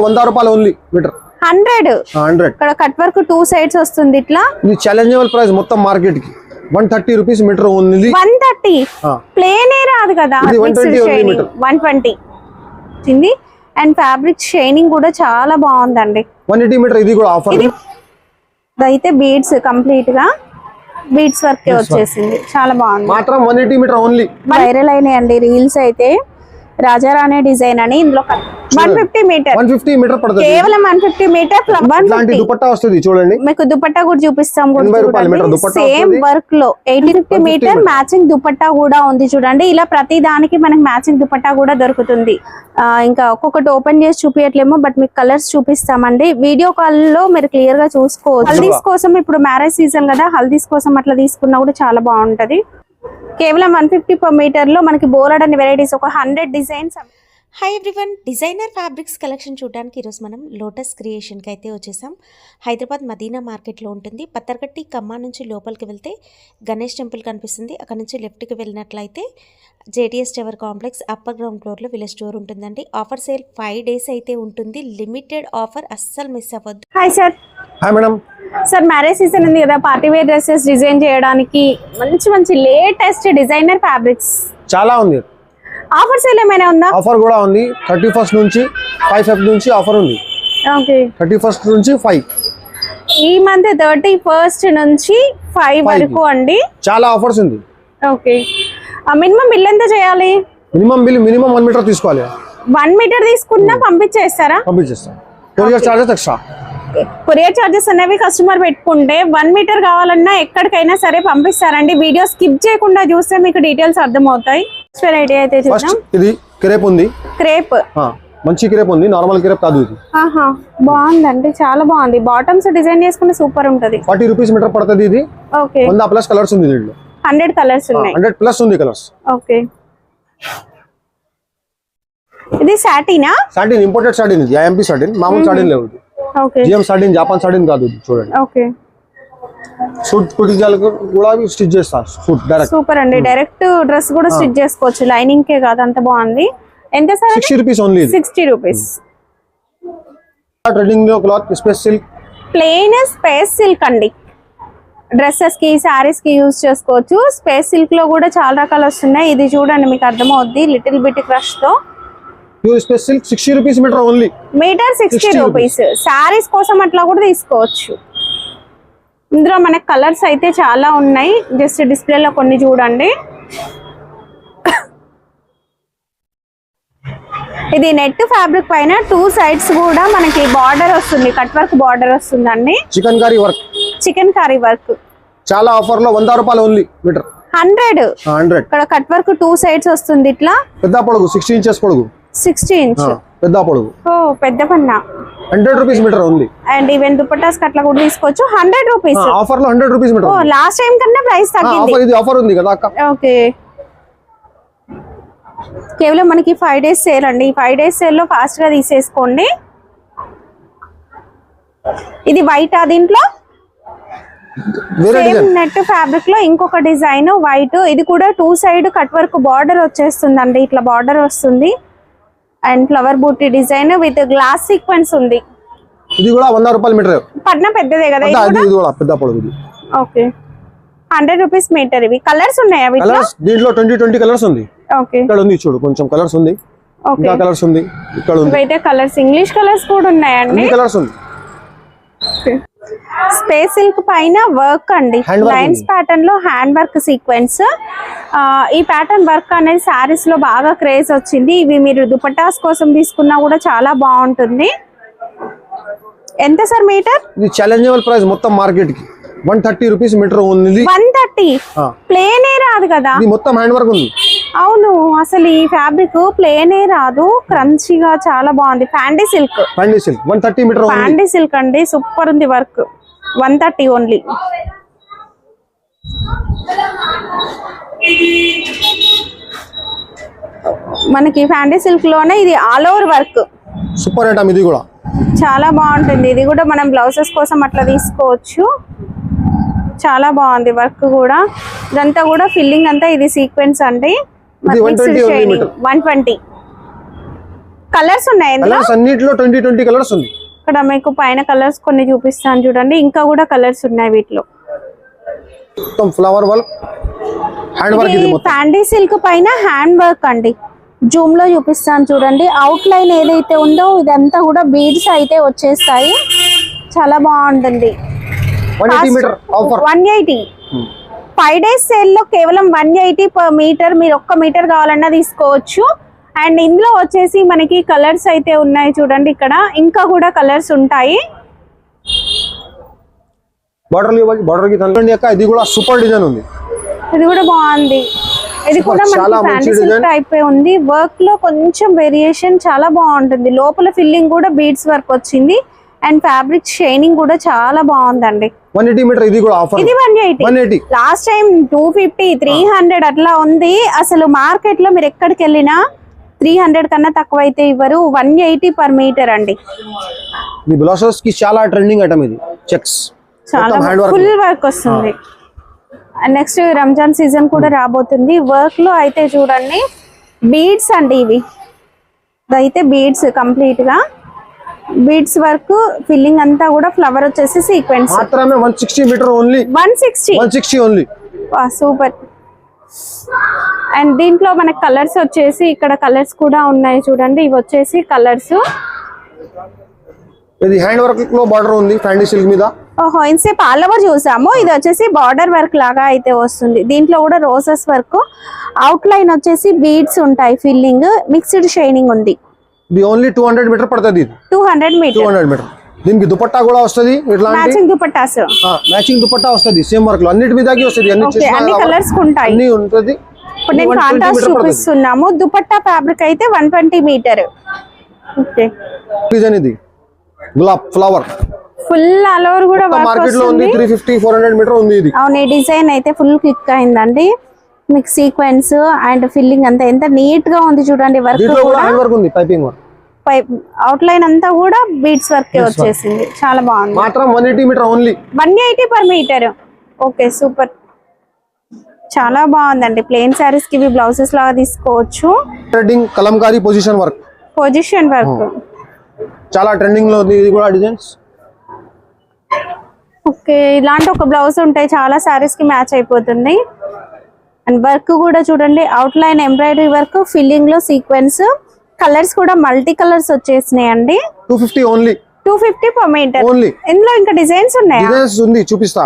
100 రూపాయలు only metre 100 ఇక్కడ cut work 2 sides వస్తుంది ఇట్లా. ఇది ఛాలెంజబుల్ ప్రైస్ మొత్తం మార్కెట్ కి 130 రూపీస్ మీటర్ ఓన్లీ. 130 ప్లేన్ ఏ రాదు కదా, 120 వచ్చింది. అండ్ ఫ్యాబ్రిక్ షైనింగ్ కూడా చాలా బాగుందండి. 180 మీటర్ ఇది కూడా ఆఫర్. అయితే బీడ్స్ కంప్లీట్ గా బీడ్స్ వర్క్ వచ్చేసింది, చాలా బాగుంది. మాత్రం 180 మీటర్ ఓన్లీ. వైరల్ అయినాయండి రీల్స్ అయితే. రాజారాణి డిజైన్ అని ఇందులో 150 మీటర్ పడుతుంది. కేవలం 150 మీటర్. దుపట్టా వస్తుంది చూడండి, మీకు దుపట్టా కూడా చూపిస్తాం. సేమ్ వర్క్ లో 80-50 మీటర్ మ్యాచింగ్ దుపట్టా కూడా ఉంది చూడండి. ఇలా ప్రతి దానికి మనకి మ్యాచింగ్ దుపట్టా కూడా దొరుకుతుంది. ఇంకా ఒక్కొక్కటి ఓపెన్ చేసి చూపించట్లేమో, బట్ మీకు కలర్స్ చూపిస్తామండి. వీడియో కాల్ లో మీరు క్లియర్ గా చూసుకోవచ్చు. హల్దీస్ కోసం ఇప్పుడు మ్యారేజ్ సీజన్ కదా, హల్దీస్ కోసం అట్లా తీసుకున్నా కూడా చాలా బాగుంటది. కేవలం 150 పర్ మీటర్ లో మనకి బోలెడన్ని వెరైటీస్, ఒక 100 designs. Hi everyone, designer fabrics collection చూడడానికి ఈరోజు మనం లోటస్ క్రియేషన్కి అయితే వచ్చేసాం. హైదరాబాద్ మదీనా మార్కెట్లో ఉంటుంది. పత్తర్గట్టి కమ్మా నుంచి లోపలికి వెళ్తే గణేష్ టెంపుల్ కనిపిస్తుంది. అక్కడ నుంచి లెఫ్ట్కి వెళ్ళినట్లయితే JTS tower complex upper ground ఫ్లోర్లో వీళ్ళ స్టోర్ ఉంటుందండి. ఆఫర్ సేల్ 5 days అయితే ఉంటుంది. లిమిటెడ్ ఆఫర్, అస్సలు మిస్ అవ్వద్దు. Hi sir. Hi madam. Sir marriage season ఉంది కదా, పార్టీ వేర్ డ్రెస్సెస్ డిజైన్ చేయడానికి మంచి మంచి లేటెస్ట్ డిజైనర్ ఫ్యాబ్రిక్స్ చాలా ఉంది. ఆఫర్ సేల్ ఏమైనా ఉందా? ఆఫర్ కూడా ఉంది. 31st నుంచి 5 నుంచి ఆఫర్ ఉంది. ఓకే, 31st నుంచి 5 ఈ మంత్ 31st నుంచి 5 వరకు అండి. చాలా ఆఫర్స్ ఉంది. ఓకే, మినిమం బిల్ ఎంత చేయాలి? మినిమం 1 మీటర్ తీసుకోవాలి. 1 మీటర్ తీసుకున్నా పంపించేస్తారా? పంపించేస్తాం. Courier charges extra. Courier charges అనేవి కస్టమర్ పెట్టుకుంటే 1 మీటర్ కావాలన్నా ఎక్కడికైనా సరే పంపిస్తారండి. వీడియో స్కిప్ చేయకుండా చూస్తే మీకు డీటెయిల్స్ అర్థమవుతాయి. వెరైటీ అయితే చూద్దాం. ఇది క్రేప్ ఉంది. క్రేప్ మంచి క్రేప్ ఉంది, నార్మల్ క్రేప్ కాదు ఇది. బాగుందండి, చాలా బాగుంది. బాటమ్స్ డిజైన్ చేసుకుంటే సూపర్ ఉంటది. 40 రూపీస్ మీటర్ పడుతుంది ఇది. ఓకే, 100+ కలర్స్ ఉంది దీంట్లో. 100 కలర్స్ ఉన్నాయి. 100+ ఉంది కలర్స్. ఓకే, ఇది సాటినా? సాటిన్, ఇంపోర్టెడ్ సాటిన్ ఇది. ఐఎంపీ సాటిన్, మామూలు సాటిన్ లేవు. Okay, GM satin, Japan satin కాదు ఇది. చూడండి. ఓకే, సూట్ కుట్టించాలకు కూడా స్టిచ్ చేస్తా. సూట్ డైరెక్ట్ సూపర్ అండి. డైరెక్ట్ డ్రెస్ కూడా స్టిచ్ చేసుకోవచ్చు, లైనింగ్ కే కాదు. అంత బాగుంది. ఎంత sir? 60 rupees only. 60 rupees. Trending లో cloth space silk, plain space silk అండి. డ్రెస్సెస్ కి, సారీస్ కి యూజ్ చేసుకోవచ్చు. స్పేస్ సిల్క్ లో కూడా చాలా రకాలు వస్తున్నాయి. ఇది చూడండి, మీకు అర్థమవుద్ది. లిటిల్ బిట్ క్రష్ తో pure space silk 60 rupees metre only. Metre 60 rupees. Saris కోసం అట్లా కూడా తీసుకోవచ్చు. ఇందులో మనకి కలర్స్ అయితే చాలా ఉన్నాయి. జస్ట్ డిస్ప్లేలో కొన్ని చూడండి. ఇది నెట్ ఫ్యాబ్రిక్ పైన 2 సైడ్స్ కూడా మనకి బార్డర్ వస్తుంది, కట్ వర్క్ బార్డర్ వస్తుందండి. చికెన్ కర్రీ వర్క్ చాలా ఆఫర్ లో 100 రూపాయలు ఓన్లీ మీటర్. 100 ఇక్కడ కట్ వర్క్ 2 సైడ్స్ వస్తుంది. ఇట్లా పెద్ద పొడుగు 60 ఇంచెస్ పొడుగు. 60 ఇంచ్ పెద్ద పొడుగు. ఓ పెద్ద పన్నా. 100 రూపీస్ మీటర్ ఉంది. అండ్ ఈవెన్ దుపట్టాస్ అట్లా కూడా తీసుకోవచ్చు. 100 రూపీస్ ఆఫర్ లో 100 రూపీస్ మీటర్. ఓ లాస్ట్ టైం కన్నా ప్రైస్ తగ్గింది. ఆఫర్ ఇది ఆఫర్ ఉంది కదా అక్క. ఓకే, కేవలం మనకి 5 days సేల్ అండి. 5 days సేల్ లో ఫాస్ట్ గా తీసేసుకోండి. ఇది వైట్, దీంట్లో నెట్ ఫ్యాబ్రిక్ లో ఇంకొక డిజైన్ వైట్. ఇది కూడా 2 సైడ్ కట్ వర్క్ బార్డర్ వచ్చేస్తుందండి. ఇట్లా బార్డర్ వస్తుంది. అండ్ ఫ్లవర్ బూటీ డిజైన్ విత్ గ్లాస్ సీక్వెన్స్ ఉంది. ఇది కూడా 100 రూపాయలు మీటర్. పట్న పెద్దదే కదా ఇది కూడా పెద్ద పొడుగు ఇది. Okay, 100 rupees metre. ఇవి కలర్స్ ఉన్నాయా వీటిలో? దీంట్లో 20 కలర్స్ ఉంది. ఓకే, ఇక్కడ ఉంది చూడు, కొంచెం కలర్స్ ఉంది. ఇంకా కలర్స్ ఉంది. ఇక్కడ ఉంది. ఇవైతే కలర్స్, ఇంగ్లీష్ కలర్స్ కూడా ఉన్నాయండి. కలర్స్ ఉంది. స్పేస్ సిల్క్ పైన వర్క్ అండి. లైన్స్ ప్యాటర్న్ లో హ్యాండ్ వర్క్ సీక్వెన్స్. ఈ ప్యాటర్న్ వర్క్ అనేది సారీస్ లో బాగా క్రేజ్ వచ్చింది. ఇవి మీరు దుపట్టాస్ కోసం తీసుకున్నా కూడా చాలా బాగుంటుంది. ఎంత సార్ మీటర్? ఇది ఛాలెంజబుల్ ప్రైస్ మొత్తం మార్కెట్ కి 130 రూపీస్ మీటర్ ఓన్లీ. 130 ప్లేన్ ఏ రాదు కదా, ఇది మొత్తం హ్యాండ్ వర్క్ ఉంది. అవును, అసలు ఈ ఫ్యాబ్రిక్ ప్లేన్ ఏ రాదు, క్రంచీగా చాలా బాగుంది. ఫ్యాండీ సిల్క్ 130 మీటర్. ఫ్యాండీ సిల్క్ అండి, సూపర్ ఉంది వర్క్. 130 ఓన్లీ. మనకి ఫ్యాండీ సిల్క్ లోనే ఇది all over work. Super item ఇది కూడా చాలా బాగుంటుంది. ఇది కూడా మనం బ్లౌజెస్ కోసం అట్లా తీసుకోవచ్చు. చాలా బాగుంది వర్క్ కూడా. ఇదంతా కూడా ఫిల్లింగ్ అంతా ఇది సీక్వెన్స్ అండి. 120 కలర్స్ ఉన్నాయి ఇందులో? కలర్స్ అన్నిట్లో 20 కలర్స్ ఉంది. ఇక్కడ మీకు పైన కలర్స్ కొన్ని చూపిస్తాను చూడండి, ఇంకా కూడా కలర్స్ ఉన్నాయి వీటిలో. మొత్తం ఫ్లవర్ వర్క్, హ్యాండ్ వర్క్. ఇది మొత్తం ఫ్యాండీ సిల్క్ పైన హ్యాండ్ వర్క్ అండి. జూమ్ లో చూపిస్తాను చూడండి. అవుట్ లైన్ ఏదైతే ఉందో ఇదంతా కూడా బీడ్స్ అయితే వచ్చేస్తాయి. చాలా బాగుంటుంది. 180 మీటర్ ఆఫర్. 180. 5 days సేల్ లో కేవలం 180 per మీటర్. మీరు 1 మీటర్ కావాలన్నా తీసుకోవచ్చు. అండ్ ఇందులో వచ్చేసి మనకి కలర్స్ అయితే ఉన్నాయి చూడండి. ఇక్కడ ఇంకా కూడా కలర్స్ ఉంటాయి. బార్డర్ కి తనకండి అక్క, ఇది కూడా సూపర్ డిజైన్ ఉంది. ఇది కూడా బాగుంది. ఇది కూడా మనకి ఫ్యాన్సీ సిల్క్ టైప్ ఉంది. వర్క్ లో కొంచెం వేరియేషన్ చాలా బాగుంటుంది. లోపల ఫిల్లింగ్ కూడా బీడ్స్ వర్క్ వచ్చింది. అండ్ ఫ్యాబ్రిక్ షైనింగ్ కూడా చాలా బాగుందండి. 180 మీటర్. ఇది కూడా ఆఫర్. ఇది 180. లాస్ట్ టైం 250, 300 అట్లా ఉంది. అసలు మార్కెట్ లో మీరు ఎక్కడికి వెళ్ళినా 300 కన్నా తక్కువ అయితే ఇవ్వరు. 180 per మీటర్ అండి. ఈ బ్లౌజెస్ కి చాలా ట్రెండింగ్ ఐటమ్ ఇది. చెక్స్ చాలా ఫుల్ వర్క్ వస్తుంది. నెక్స్ట్ రంజాన్ సీజన్ కూడా రాబోతుంది. వర్క్ లో అయితే చూడండి బీడ్స్ అండి. ఇవి అయితే బీడ్స్ కంప్లీట్ గా బీడ్స్ వర్క్, ఫిల్లింగ్ అంతా కూడా ఫ్లవర్ వచ్చేసి సీక్వెన్స్. మాత్రమే 160 metre only. 160 only. Super. And దీంట్లో మనకి కలర్స్ వచ్చేసి ఇక్కడ కలర్స్ కూడా ఉన్నాయి చూడండి. ఇవి వచ్చేసి కలర్స్. ఇది హ్యాండ్ వర్క్ లో బార్డర్ ఉంది ఫ్యాండీ సిల్క్ మీద. ఓహో, ఇంతసేపు ఆల్ ఓవర్ చూసాము. ఇది వచ్చేసి బార్డర్ వర్క్ లాగా అయితే వస్తుంది. దీంట్లో కూడా రోసెస్ వర్క్, అవుట్ లైన్ వచ్చేసి బీడ్స్ ఉంటాయి. ఫిల్లింగ్ మిక్స్డ్ షైనింగ్ ఉంది. ఇది ఓన్లీ 200 మీటర్ పడుతుంది. 200 మీటర్. దీనికి దుపట్టా కూడా వస్తది. ఇట్లాంటి మ్యాచింగ్ దుపట్టాస్, మ్యాచింగ్ దుపట్టా వస్తది. సేమ్ వర్క్ లో అన్నిటి మీదకి వస్తది. అన్ని కలర్స్ ఉంటాయి. అన్ని ఉంటది. ఇప్పుడు నేను కాంట్రాస్ట్ చూపిస్తున్నాము. దుపట్టా ఫ్యాబ్రిక్ అయితే 120 మీటర్. ఓకే, డిజైన్ ఇది gulab flower full all over కూడా మార్కెట్ లో ఉంది. 350, 400 మీటర్ ఉంది ఇది. అవును, ఈ డిజైన్ అయితే ఫుల్ క్లిక్ అయిందండి. మీకు సీక్వెన్స్ అండ్ ఫిల్లింగ్ అంతా ఎంత నీట్ గా ఉంది చూడండి. వర్క్ కూడా హ్యాండ్ వర్క్ ఉంది, పైపింగ్ వర్క్. అవుట్ లైన్ అంతా కూడా బీడ్స్ వర్క్ వచ్చేసింది. చాలా బాగుంది. మాత్రం 180 meter only. 180 per meter. Okay, super. చాలా బాగుందండి. ప్లెయిన్ సారీస్ కి ఇవి బ్లౌజెస్ లాగా తీసుకోవచ్చు. Trending Kalamkari position work. చాలా ట్రెండింగ్ లో ఉంది ఇది కూడా డిజైన్స్. ఓకే, ఇలాంటి ఒక బ్లౌజ్ ఉంటాయి చాలా సారీస్ కి మ్యాచ్ అయిపోతుంది. అండ్ వర్క్ కూడా చూడండి, out line embroidery work, filling లో సీక్వెన్స్, కలర్స్ కూడా మల్టీ కలర్స్ వచ్చేసినాయి అండి. 250 ఓన్లీ. 250 per metre only. ఇందులో ఇంకా డిజైన్స్ ఉన్నాయా? డిజైన్స్ ఉంది, చూపిస్తా.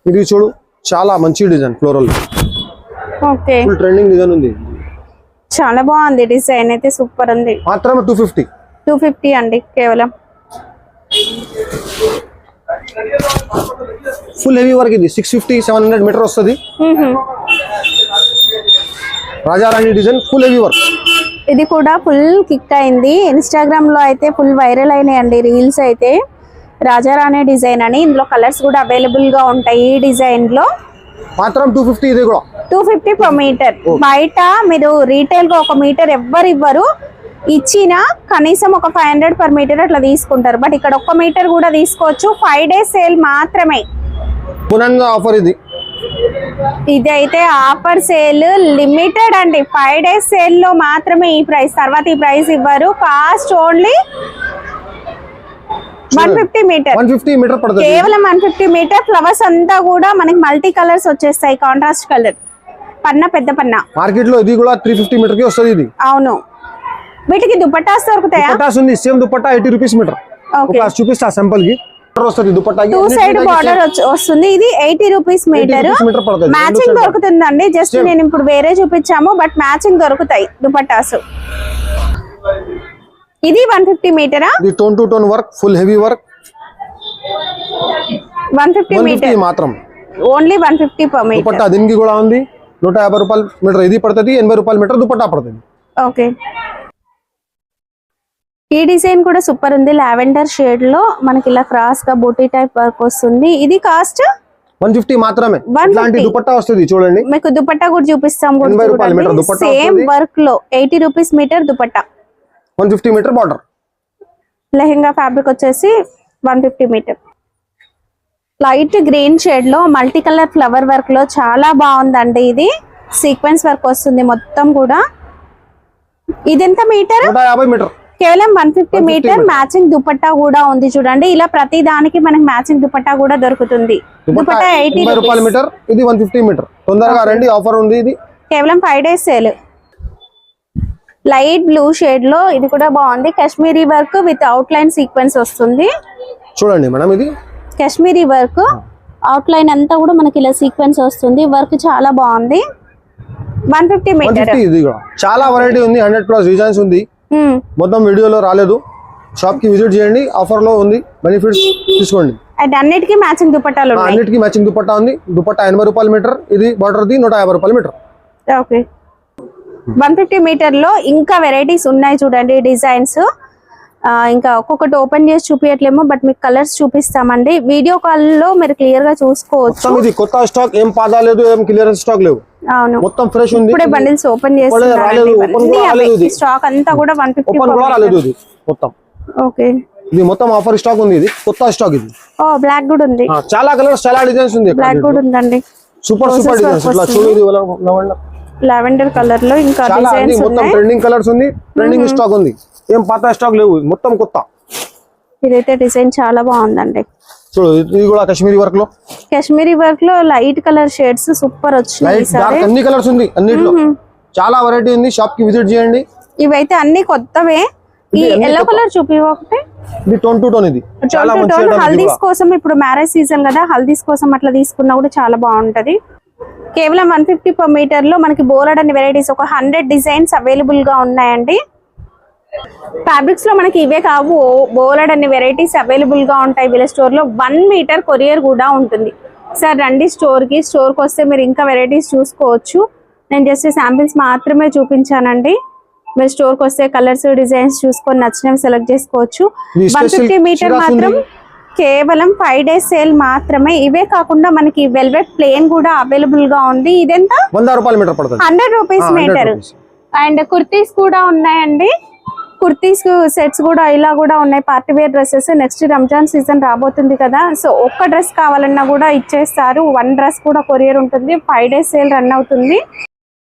ఇది చూడు, చాలా మంచి design floral. Okay, full trending design ఉంది. చాలా బాగుంది. డిజైన్ అయితే సూపర్ ఉంది. మాత్రమే 250 అండి కేవలం. ఫుల్ హెవీ వర్క్ ఇది. 650, 700 మీటర్ వస్తుంది. రాజారాణి డిజైన్ ఫుల్ హెవీ వర్క్. ఇది కూడా ఫుల్ కిక్ అయింది. ఇన్స్టాగ్రామ్ లో అయితే ఫుల్ వైరల్ అయినాయండి రీల్స్ అయితే. రాజారాణి డిజైన్ అని. ఇందులో కలర్స్ కూడా అవైలబుల్ గా ఉంటాయి ఈ డిజైన్ లో. మాత్రం 250. ఇది కూడా 250 per మీటర్. బయట మీరు రీటైల్ గా 1 మీటర్ ఎవ్వరు ఇవ్వరు. ఇచ్చినా కనీసం ఒక 500 per మీటర్ అట్లా తీసుకుంటారు. బట్ ఇక్కడ 1 మీటర్ కూడా తీసుకోవచ్చు. 5 days సేల్ మాత్రమే. ఆఫర్ ఇది. ఇదైతే ఆఫర్ సేల్ లిమిటెడ్ అండి. 5 days సేల్ లో మాత్రమే ఈ ప్రైస్. తర్వాత ఈ ప్రైస్ ఇవ్వరు. Cost only 150 metre. 150 మీటర్ పడుతుంది. కేవలం 150 మీటర్. ఫ్లవర్స్ అంతా కూడా మనకి మల్టీ కలర్స్ వచ్చేస్తాయి. కాంట్రాస్ట్ కలర్ పన్నా, పెద్ద పన్నా. మార్కెట్ లో ఇది కూడా 350 మీటర్ కి వస్తుంది ఇది. అవును, వీటికి దుపట్టాస్ దొరుకుతాయా? దుపట్టాస్ ఉంది. Same dupatta 80 rupees meter. ఒక చూపిస్తా సింపుల్ కి. వస్తుంది దుపట్టా. 2 సైడ్ బార్డర్ వస్తుంది. ఇది 80 రూపీస్ మీటర్. మ్యాచింగ్ దొరుకుతుందండి. జస్ట్ నేను ఇప్పుడు వేరే చూపించాము, బట్ మ్యాచింగ్ దొరుకుతాయి దుపట్టాస్. ఇది 150 మీటరా? ఇది tone to tone work, full heavy work. 150 metre మాత్రం. Only 150 per metre. దుపట్టా దీనికి కూడా ఉంది. 150 రూపాయలు మీటర్ ఇది పడుతుంది. 80 రూపాయలు మీటర్ దుపట్టా పడుతుంది. ఓకే, ఈ డిజైన్ కూడా సూపర్ ఉంది. లావెండర్ షేడ్ లో మనకి ఇలా క్రాస్ గా బూటీ టైప్ వర్క్ వస్తుంది. ఇది కాస్ట్ 150 మాత్రమే. ఇలాంటి దుపట్టా వస్తుంది చూడండి. మీకు దుపట్టా కూడా చూపిస్తాం. సేమ్ వర్క్ లో 80 rupees meter dupatta. 150 meter border. Lehenga fabric వచ్చేసి 150 మీటర్. లైట్ గ్రీన్ షేడ్ లో మల్టీ కలర్ ఫ్లవర్ వర్క్ లో చాలా బాగుందండి ఇది. సీక్వెన్స్ వర్క్ వస్తుంది మొత్తం కూడా. ఇది ఎంత మీటర్? 150 మీటర్. కేవలం 150 మీటర్. మ్యాచింగ్ దుపట్టా కూడా ఉంది చూడండి. ఇలా ప్రతి దానికి మనకి మ్యాచింగ్ దుపట్టా కూడా దొరుకుతుంది. దుపట్టా 80 రూపాయల మీటర్, ఇది 150 మీటర్. తొందరగా రండి, ఆఫర్ ఉంది. ఇది కేవలం 5 days sale. Light blue shade లో ఇది కూడా బాగుంది. Kashmiri work with out line sequence వస్తుంది చూడండి మేడం. ఇది కాశ్మీరీ వర్క్, అవుట్ లైన్ అంతా కూడా మనకి ఇలా సీక్వెన్స్ వస్తుంది. వర్క్ చాలా బాగుంది. 150 మీటర్. ఇది కూడా చాలా వెరైటీ ఉంది. 100+ డిజైన్స్ ఉంది. మొత్తం వీడియోలో రాలేదు. షాప్ కి విజిట్ చేయండి, ఆఫర్ లో ఉంది. బెనిఫిట్స్ తీసుకోండి. అన్నిటికీ మ్యాచింగ్ దుపట్టాలు ఉన్నాయి. అన్నిటికీ మ్యాచింగ్ దుపట్టా ఉంది. దుపట్టా 80 రూపాయల మీటర్. ఇది బార్డర్ ది 150 రూపాయల మీటర్. ఓకే. 150 మీటర్ లో ఇంకా వెరైటీస్ ఉన్నాయి చూడండి, డిజైన్స్. ఇంకా ఒక్కొక్కటి ఓపెన్ చేసి చూపించట్లేమో, బట్ మీకు కలర్స్ చూపిస్తామండి. వీడియో కాల్ లో మీరు క్లియర్ గా చూసుకోవచ్చు. ఇది కొత్త స్టాక్, ఏం పాదా లేదు, ఏం క్లియరెన్స్ స్టాక్ లేవు. అవును, మొత్తం ఫ్రెష్ ఉంది. ఇప్పుడే బండిల్స్ ఓపెన్ చేస్తున్నారు. స్టాక్ అంతా కూడా 150 మొత్తం. ఓకే. ఇది మొత్తం ఆఫర్ స్టాక్ ఉంది. ఇది కొత్త స్టాక్. ఇది బ్లాక్ కూడా ఉంది. చాలా కలర్స్, చాలా డిజైన్స్ ఉంది. బ్లాక్ కూడా ఉందండి. Super designs. ఇట్లా చూడు, ఇది లావెండర్ కలర్ లో ఇంకా డిజైన్స్ మొత్తం ట్రెండింగ్ కలర్స్ ఉంది. ట్రెండింగ్ స్టాక్ ఉంది. ఏం పాత స్టాక్ లేవు, మొత్తం కొత్త. ఇదైతే డిజైన్ చాలా బాగుందండి. చూడు, ఇది కూడా కాశ్మీరీ వర్క్ లో. కాశ్మీరీ వర్క్ లో లైట్ కలర్ షేడ్స్ సూపర్ వచ్చినాయి. అన్ని కలర్స్ ఉంది. అన్నిట్లో చాలా వెరైటీ ఉంది. షాప్ కి విజిట్ చేయండి. ఇవైతే అన్ని కొత్తవే. ఈ ఎల్లో కలర్ చూపి ఒకటి. ఇది టోన్ టు టోన్. ఇది చాలా మంచి హల్దీస్ కోసం, ఇప్పుడు మ్యారేజ్ సీజన్ కదా, హల్దీస్ కోసం అట్లా తీసుకున్నా కూడా చాలా బాగుంటది. కేవలం 150 per మీటర్ లో మనకి బోలెడ్ అన్ని వెరైటీస్, ఒక 100 డిజైన్స్ అవైలబుల్ గా ఉన్నాయండి. ఫ్యాబ్రిక్స్ లో మనకి ఇవే కావు, బోలెడ్ అన్ని వెరైటీస్ అవైలబుల్ గా ఉంటాయి వీళ్ళ స్టోర్ లో. 1 మీటర్ కొరియర్ కూడా ఉంటుంది. సార్ రండి స్టోర్ కి వస్తే మీరు ఇంకా వెరైటీస్ చూసుకోవచ్చు. నేను జస్ట్ శాంపిల్స్ మాత్రమే చూపించానండి. మీరు స్టోర్ కి వస్తే కలర్స్, డిజైన్స్ చూసుకొని నచ్చినవి సెలెక్ట్ చేసుకోవచ్చు. 150 మీటర్ మాత్రం కేవలం 5 days సేల్ మాత్రమే. ఇవే కాకుండా మనకి వెల్వెట్ ప్లేన్ కూడా అవైలబుల్ గా ఉంది. ఇదెంత? 100 రూపాయల మీటర్ పడుతుంది. 100 రూపీస్ మీటర్. అండ్ కుర్తీస్ కూడా ఉన్నాయండి. కుర్తీస్ సెట్స్ కూడా ఇలా కూడా ఉన్నాయి. Party wear dresses. Next Ramzan season రాబోతుంది కదా, సో ఒక్క డ్రెస్ కావాలన్నా కూడా ఇచ్చేస్తారు. 1 డ్రెస్ కూడా కొరియర్ ఉంటుంది. 5 days సేల్ రన్ అవుతుంది.